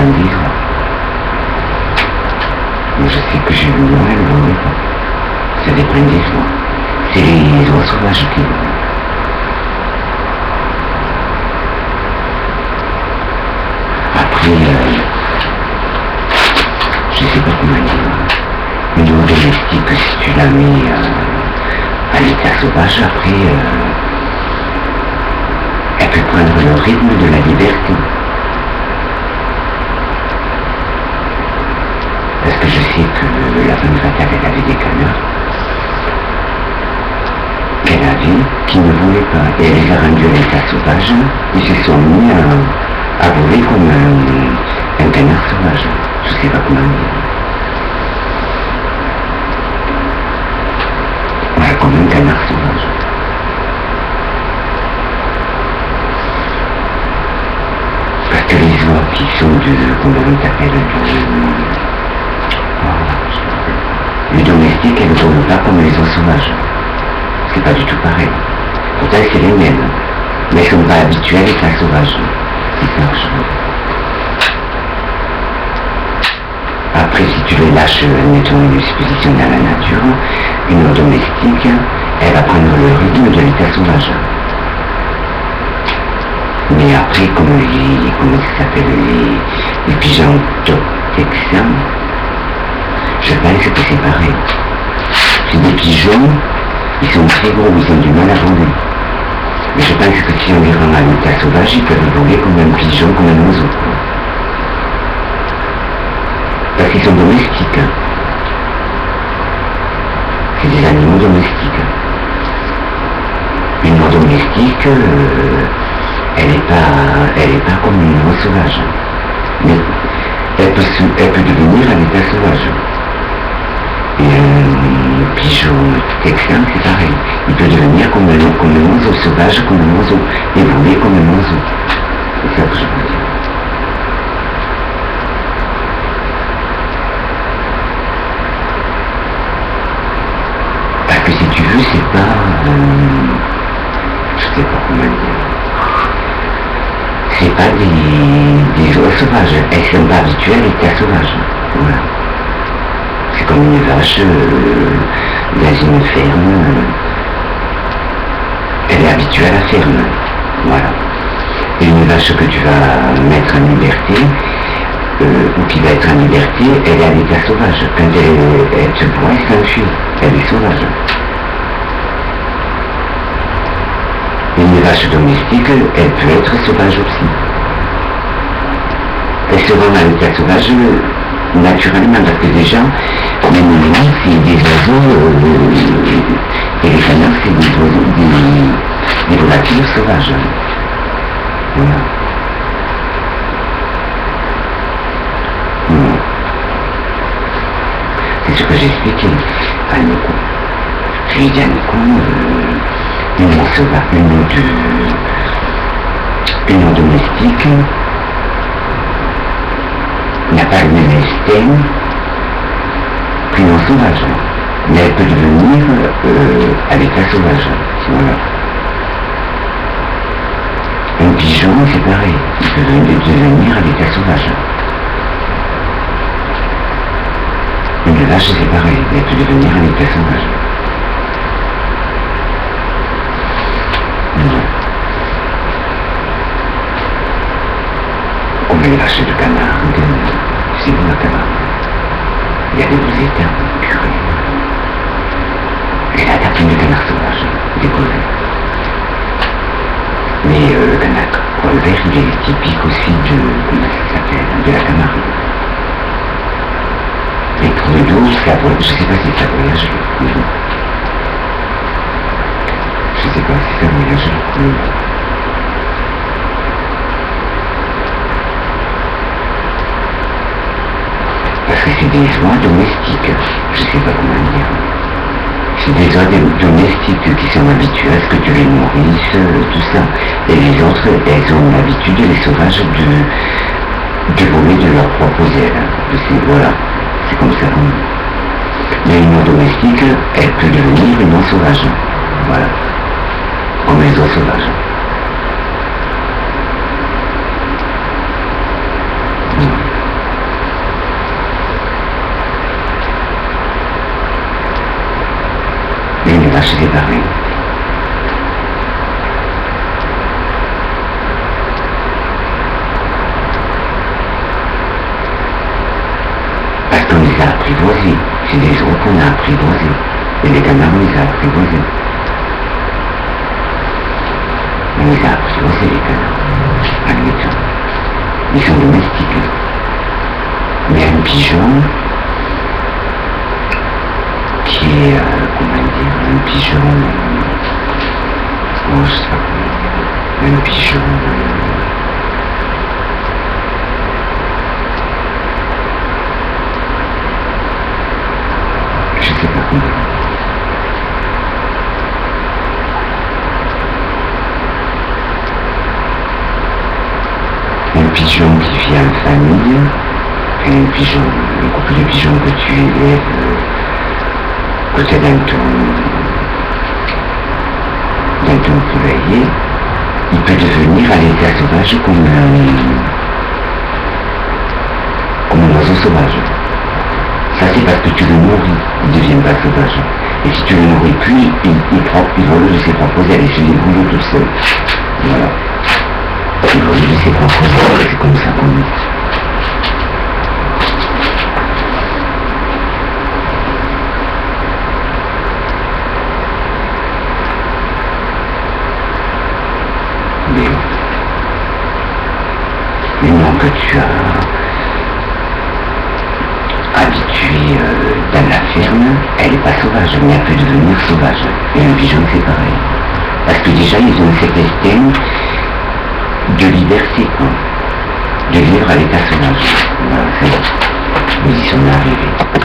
dépend des oies. Moi, je sais que j'ai vu Noël, ça dépend des oies. C'est les oies sauvages qui volent. Après, je sais pas comment dire. Une oie domestique, si tu la mets à l'état sauvage, après, elle peut prendre le rythme de la liberté. Parce que je sais que la femme fatale, elle avait des canards qu'elle avait, qui ne voulaient pas. Et elle les a rendus à l'état sauvage, ils se sont mis à voler comme un canard sauvage. Je sais pas comment dire. Voilà, comme un canard sauvage. Parce que les oies qui sont comment on s'appelle, les domestiques, elles ne volent pas comme les oies sauvages. C'est pas du tout pareil. Pourtant, c'est les mêmes. Mais elles ne sont pas habituées à l'état sauvage. C'est ça, après, si tu les lâches, admettons une exposition dans la nature, une oie domestique, elle va prendre le rythme de l'état sauvage. Mais après, comment ça s'appelle, les pigeons texans, je pense que c'est pareil. C'est des pigeons, ils sont très gros, ils ont du mal à voler. Mais je pense que si on les rend à l'état sauvage, ils peuvent voler comme un pigeon, comme un oiseau. Parce qu'ils sont domestiques. C'est des animaux domestiques. Une oie domestique, elle est pas comme une oie sauvage. Mais elle peut devenir un état sauvage. Et un pigeon texan, c'est pareil. Il peut devenir comme un oiseau sauvage, comme un oiseau, et voler comme un oiseau. C'est ça que je veux dire. Parce que si tu veux, c'est pas... je sais pas comment dire. C'est pas des oies sauvages. Elles sont pas habituées à l'état sauvage. Voilà. C'est comme une vache dans une ferme. Elle est habituée à la ferme. Voilà. Et une vache que tu vas mettre en liberté, ou qui va être en liberté, elle est à l'état sauvage. Quand elle te voit, elle s'enfuit. Elle est sauvage. Une vache domestique, elle peut être sauvage aussi. Elle se rend à l'état sauvage naturellement, parce que déjà, même les loups, c'est des oiseaux, et les canards, c'est des oiseaux, des volatiles sauvages. Voilà. C'est ce que j'ai expliqué à Nico. Je lui ai dit à Nico, une oie domestique n'a pas le même instinct qu'une oie sauvage. Mais elle peut devenir à l'état sauvage. Voilà. Un pigeon, c'est pareil. Il peut devenir à l'état sauvage. Une vache, c'est pareil. Elle peut devenir à l'état sauvage. Comme les vaches de canard, c'est bon la canard. Il y a des beaux états, purée. Et là, t'as plein de canards sauvages, des brevets. Mais le canard poil vert, il est typique aussi de, comment ça s'appelle, de la Camargue. Les trous d'eau, je sais pas si ça voyage. Je sais pas si ça voyage. Parce que c'est des oies domestiques, je sais pas comment dire. C'est des oies domestiques qui sont habituées à ce que tu les nourrisses, tout ça. Et les autres, elles ont l'habitude, les sauvages, de voler de leurs propres ailes. Voilà, c'est comme ça. Mais une oie domestique, elle peut devenir une oie sauvage. Voilà. Comme les oies sauvages. c'est pareil. Parce qu'on les a apprivoisés. C'est des gens qu'on a apprivoisés. Et les canards, on les a apprivoisés. On les a apprivoisés, les canards. Admettons. Ils sont domestiques. Mais un pigeon, qui est, comment dire, un pigeon, je sais pas comment dire, un pigeon, je sais pas comment. Un pigeon qui vit en famille, un pigeon, un couple de pigeons que tu élèves côté d'un ton poulailler, il peut devenir à l'état sauvage comme un oiseau sauvage. Ça c'est parce que tu le nourris, il ne devient pas sauvage. Et si tu le nourris plus, il vole de ses propres ailes, il se débrouille tout seul. Voilà. Il vole de ses propres ailes, c'est comme ça qu'on dit. L'union que tu as habituée dans la ferme, elle n'est pas sauvage, mais elle peut devenir sauvage. Et un pigeon c'est pareil. Parce que déjà ils ont cet instinct de liberté, quoi. De vivre à l'état sauvage. Voilà, c'est bon. Nous y sommes arrivés.